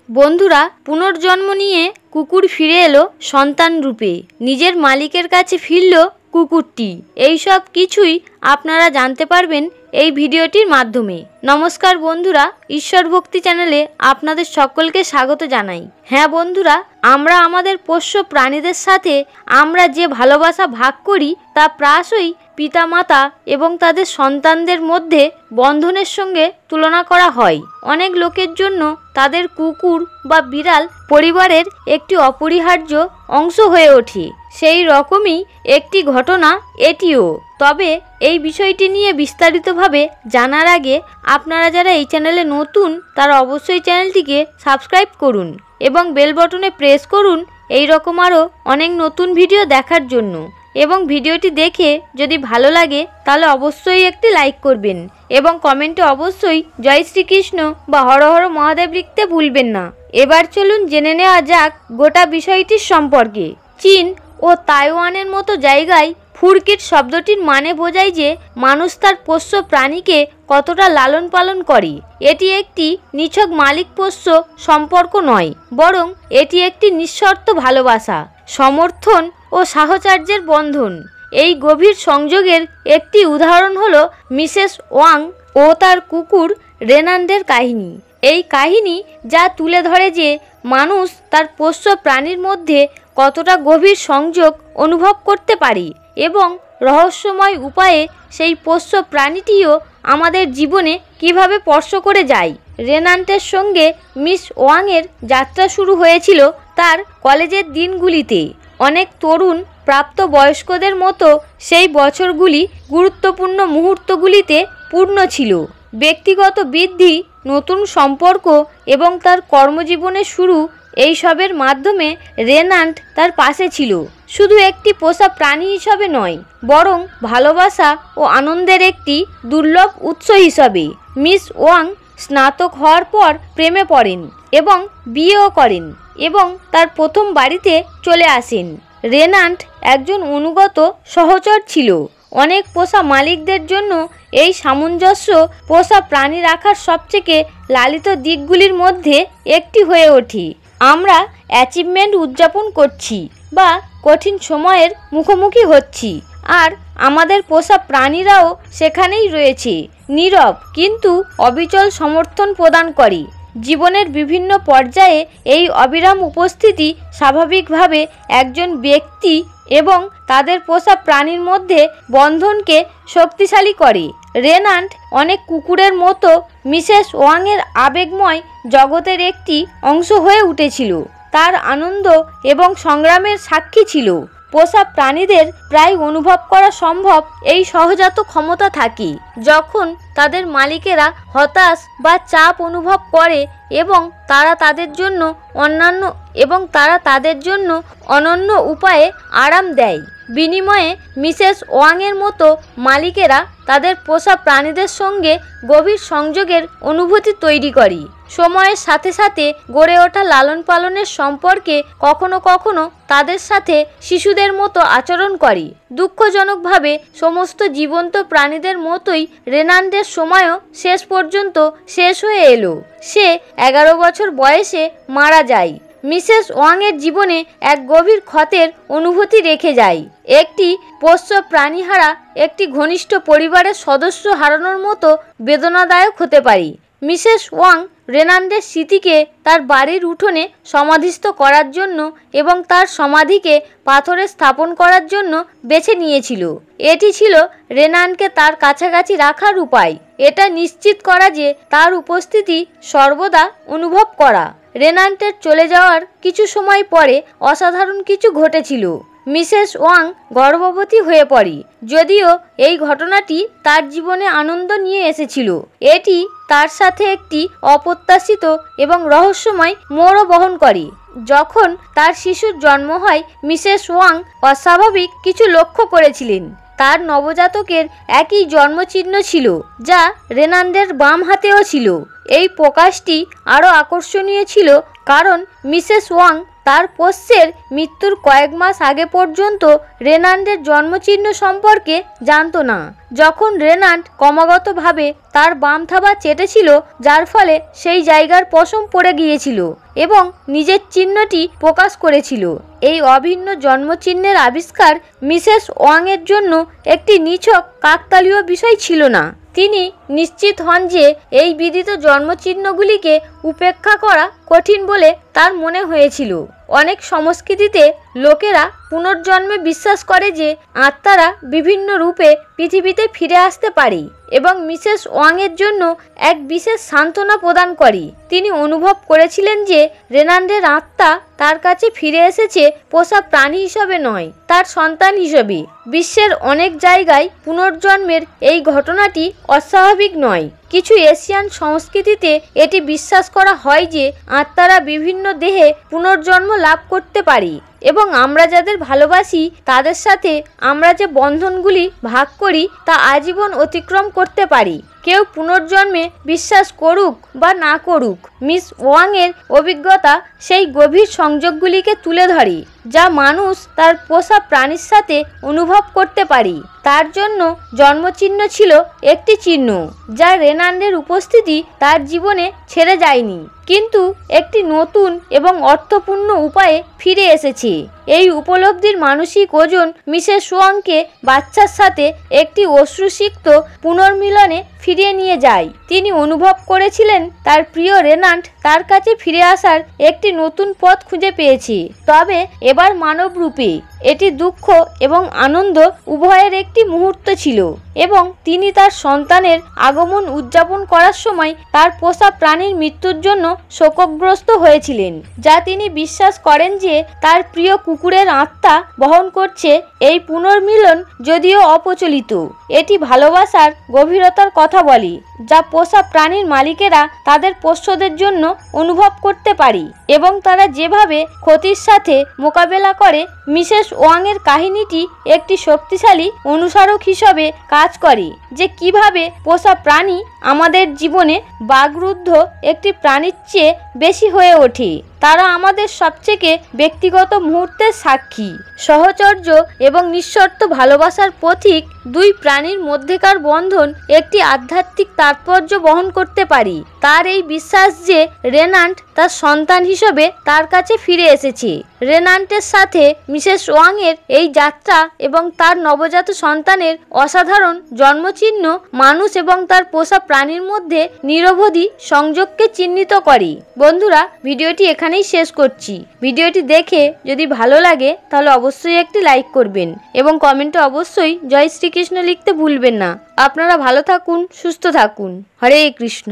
বন্ধুরা, পুনর্জন্ম নিয়ে কুকুর ফিরে এলো সন্তান রূপে। নিজের মালিকের কাছে ফিরল কুকুরটি। এই সব কিছুই আপনারা জানতে পারবেন এই ভিডিওটির মাধ্যমে। নমস্কার বন্ধুরা, ঈশ্বর ভক্তি চ্যানেলে আপনাদের সকলকে স্বাগত জানাই। হ্যাঁ বন্ধুরা, আমরা আমাদের পোষ্য প্রাণীদের সাথে আমরা যে ভালোবাসা ভাগ করি তা প্রায়শই পিতামাতা এবং তাদের সন্তানদের মধ্যে বন্ধনের সঙ্গে তুলনা করা হয়। অনেক লোকের জন্য তাদের কুকুর বা বিড়াল পরিবারের একটি অপরিহার্য অংশ হয়ে ওঠে। সেই রকমই একটি ঘটনা এটিও। তবে এই বিষয়টি নিয়ে বিস্তারিতভাবে জানার আগে আপনারা যারা এই চ্যানেলে নতুন তারা অবশ্যই চ্যানেলটিকে সাবস্ক্রাইব করুন এবং বেল বটনে প্রেস করুন এই রকম আরও অনেক নতুন ভিডিও দেখার জন্য। এবং ভিডিওটি দেখে যদি ভালো লাগে তাহলে অবশ্যই একটি লাইক করবেন এবং কমেন্টে অবশ্যই জয় শ্রীকৃষ্ণ বা হর হর মহাদেব লিখতে ভুলবেন না। এবার চলুন জেনে নেওয়া যাক গোটা বিষয়টির সম্পর্কে। চীন ও তাইওয়ানের মতো জায়গায় ফুরকিট শব্দটির মানে বোঝায় যে মানুষ তার পোষ্য প্রাণীকে কতটা লালন পালন করে। এটি একটি নিছক মালিক পোষ্য সম্পর্ক নয়, বরং এটি একটি নিঃশর্ত ভালোবাসা, সমর্থন ও সাহচর্যের বন্ধন। এই গভীর সংযোগের একটি উদাহরণ হলো মিসেস ওয়াং ও তার কুকুর রেনান্ডের কাহিনী। এই কাহিনী যা তুলে ধরে যে মানুষ তার পোষ্য প্রাণীর মধ্যে কতটা গভীর সংযোগ অনুভব করতে পারে এবং রহস্যময় উপায়ে সেই পোষ্য প্রাণীটিও আমাদের জীবনে কিভাবে স্পর্শ করে যায়। রেনান্ডের সঙ্গে মিস ওয়াংয়ের যাত্রা শুরু হয়েছিল তার কলেজের দিনগুলিতে। অনেক তরুণ প্রাপ্ত বয়স্কদের মতো সেই বছরগুলি গুরুত্বপূর্ণ মুহূর্তগুলিতে পূর্ণ ছিল। ব্যক্তিগত বৃদ্ধি, নতুন সম্পর্ক এবং তার কর্মজীবনের শুরু, এই সবের মাধ্যমে রেনান্ড তার পাশে ছিল, শুধু একটি পোষা প্রাণী হিসাবে নয়, বরং ভালোবাসা ও আনন্দের একটি দুর্লভ উৎস হিসাবে। মিস ওয়াং স্নাতক হওয়ার পর প্রেমে পড়েন এবং বিয়েও করেন এবং তার প্রথম বাড়িতে চলে আসেন। রেনান্ড একজন অনুগত সহচর ছিল। অনেক পোষা মালিকদের জন্য এই সামঞ্জস্য পোষা প্রাণী রাখার সবচেয়ে লালিত দিকগুলির মধ্যে একটি হয়ে ওঠে। আমরা অ্যাচিভমেন্ট উদযাপন করছি বা কঠিন সময়ের মুখোমুখি হচ্ছি, আর আমাদের পোষা প্রাণীরাও সেখানেই রয়েছে, নীরব কিন্তু অবিচল সমর্থন প্রদান করে। জীবনের বিভিন্ন পর্যায়ে এই অবিরাম উপস্থিতি স্বাভাবিকভাবে একজন ব্যক্তি এবং তাদের পোষা প্রাণীর মধ্যে বন্ধনকে শক্তিশালী করে। রেনান্ড অনেক কুকুরের মতো মিসেস ওয়াংয়ের আবেগময় জগতের একটি অংশ হয়ে উঠেছিল। তার আনন্দ এবং সংগ্রামের সাক্ষী ছিল। পোষা প্রাণীদের প্রায় অনুভব করা সম্ভব এই সহজাত ক্ষমতা থাকে যখন তাদের মালিকেরা হতাশ বা চাপ অনুভব করে এবং তারা তাদের জন্য অনন্য উপায়ে আরাম দেয়। বিনিময়ে মিসেস ওয়াংয়ের মতো মালিকেরা তাদের পোষা প্রাণীদের সঙ্গে গভীর সংযোগের অনুভূতি তৈরি করে। সময়ের সাথে সাথে গড়ে ওঠা লালন পালনের সম্পর্কে কখনো কখনো তাদের সাথে শিশুদের মতো আচরণ করে। দুঃখজনকভাবে সমস্ত জীবন্ত প্রাণীদের মতোই রেনান্ডের সময়ও শেষ পর্যন্ত শেষ হয়ে এলো। সে 11 বছর বয়সে মারা যায়। মিসেস ওয়াংয়ের জীবনে এক গভীর ক্ষতের অনুভূতি রেখে যায়। একটি পোষ্য প্রাণীহারা একটি ঘনিষ্ঠ পরিবারের সদস্য হারানোর মতো বেদনাদায়ক হতে পারে। মিসেস ওয়াং রেনান্ডের স্মৃতিকে তার বাড়ির উঠোনে সমাধিস্থ করার জন্য এবং তার সমাধিকে পাথরে স্থাপন করার জন্য বেছে নিয়েছিল। এটি ছিল রেনান্ডকে তার কাছাকাছি রাখার উপায়, এটা নিশ্চিত করা যে তার উপস্থিতি সর্বদা অনুভব করা। রেনান্ডের চলে যাওয়ার কিছু সময় পরে অসাধারণ কিছু ঘটেছিল। মিসেস ওয়াং গর্ভবতী হয়ে পড়ে। যদিও এই ঘটনাটি তার জীবনে আনন্দ নিয়ে এসেছিল, এটি তার সাথে একটি অপ্রত্যাশিত এবং রহস্যময় মোড়ও বহন করে। যখন তার শিশুর জন্ম হয়, মিসেস ওয়াং অস্বাভাবিক কিছু লক্ষ্য করেছিলেন। তার নবজাতকের একই জন্মচিহ্ন ছিল যা রেনান্ডের বাম হাতেও ছিল। এই প্রকাশটি আরও আকর্ষণীয় ছিল কারণ মিসেস ওয়াং তার পোষ্যের মৃত্যুর কয়েক মাস আগে পর্যন্ত রেনাল্ডের জন্মচিহ্ন সম্পর্কে জানতো না। যখন রেনাল্ড ক্রমাগতভাবে তার বাম থাবা চেটেছিল, যার ফলে সেই জায়গার পশম পড়ে গিয়েছিল এবং নিজের চিহ্নটি প্রকাশ করেছিল। এই অভিন্ন জন্মচিহ্নের আবিষ্কার মিসেস ওয়াংয়ের জন্য একটি নিছক কাকতালীয় বিষয় ছিল না। তিনি নিশ্চিত হন যে এই বিদিত জন্মচিহ্নগুলিকে উপেক্ষা করা কঠিন বলে তার মনে হয়েছিল। অনেক সংস্কৃতিতে লোকেরা পুনর্জন্মে বিশ্বাস করে যে আত্মারা বিভিন্ন রূপে পৃথিবীতে ফিরে আসতে পারে এবং মিসেস ওয়াংয়ের জন্য এক বিশেষ সান্ত্বনা প্রদান করে। তিনি অনুভব করেছিলেন যে রেনাল্ডের আত্মা তার কাছে ফিরে এসেছে পোষা প্রাণী হিসাবে নয়, তার সন্তান হিসেবে। বিশ্বের অনেক জায়গায় পুনর্জন্মের এই ঘটনাটি অস্বাভাবিক নয়। কিছু এশিয়ান সংস্কৃতিতে এটি বিশ্বাস করা হয় যে আত্মারা বিভিন্ন দেহে পুনর্জন্ম লাভ করতে পারে এবং আমরা যাদের ভালোবাসি তাদের সাথে আমরা যে বন্ধনগুলি ভাগ করি তা আজীবন অতিক্রম করতে পারি। কেউ পুনর্জন্মে বিশ্বাস করুক বা না করুক, মিস ওয়াংয়ের অভিজ্ঞতা সেই গভীর সংযোগগুলিকে তুলে ধরে যা মানুষ তার পোষা প্রাণীর সাথে অনুভব করতে পারে। তার জন্য জন্মচিহ্ন ছিল একটি চিহ্ন যা রেনাল্ডের উপস্থিতি তার জীবনে ছেড়ে যায়নি, কিন্তু একটি নতুন এবং অর্থপূর্ণ উপায়ে ফিরে এসেছে। এই উপলব্ধির মানসিক ওজন মিসেস ওয়াংকে বাচ্চার সাথে একটি অশ্রুসিক্ত পুনর্মিলনে ফিরিয়ে নিয়ে যায়। তিনি অনুভব করেছিলেন তার প্রিয় রেনাল্ড তার কাছে ফিরে আসার একটি নতুন পথ খুঁজে পেয়েছে, তবে এবার মানব রূপে। এটি দুঃখ এবং আনন্দ উভয়ের একটি মুহূর্ত ছিল এবং তিনি তার সন্তানের আগমন উদযাপন করার সময় তার পোষা প্রাণীর মৃত্যুর জন্য শোকগ্রস্ত হয়েছিলেন, যা তিনি বিশ্বাস করেন যে তার প্রিয় কুকুরের আত্মা বহন করছে। এই পুনর্মিলন যদিও অপ্রচলিত, এটি ভালোবাসার গভীরতার কথা বলে যা পোষা প্রাণীর মালিকেরা তাদের পোষ্যদের জন্য অনুভব করতে পারে এবং তারা যেভাবে ক্ষতির সাথে মোকাবেলা করে। মিসেস ওয়াংয়ের কাহিনীটি একটি শক্তিশালী অনুস্মারক হিসেবে কাজ করে যে কিভাবে পোষা প্রাণী আমাদের জীবনে বাগরুদ্ধ একটি প্রাণীর চেয়ে বেশি হয়ে ওঠে। তারা আমাদের সবচেয়ে ব্যক্তিগত মুহূর্তের সাক্ষী। সহচর্য এবং নিঃশর্ত ভালোবাসার প্রতীক দুই প্রাণীর মধ্যেকার বন্ধন একটি আধ্যাত্মিক তাৎপর্য বহন করতে পারে। তার এই বিশ্বাস যে রেনাল্ড তার সন্তান হিসেবে তার কাছে ফিরে এসেছে। রেনাল্ডের সাথে মিসেস ওয়াংয়ের এই যাত্রা এবং তার নবজাত সন্তানের অসাধারণ জন্মচিহ্ন মানুষ এবং তার পোষা প্রাণীর মধ্যে নিরবধি সংযোগকে চিহ্নিত করে। বন্ধুরা, ভিডিওটি এখানেই শেষ করছি। ভিডিওটি দেখে যদি ভালো লাগে তাহলে অবশ্যই একটি লাইক করবেন এবং কমেন্টে অবশ্যই জয় শ্রীকৃষ্ণ লিখতে ভুলবেন না। আপনারা ভালো থাকুন, সুস্থ থাকুন। হরে কৃষ্ণ।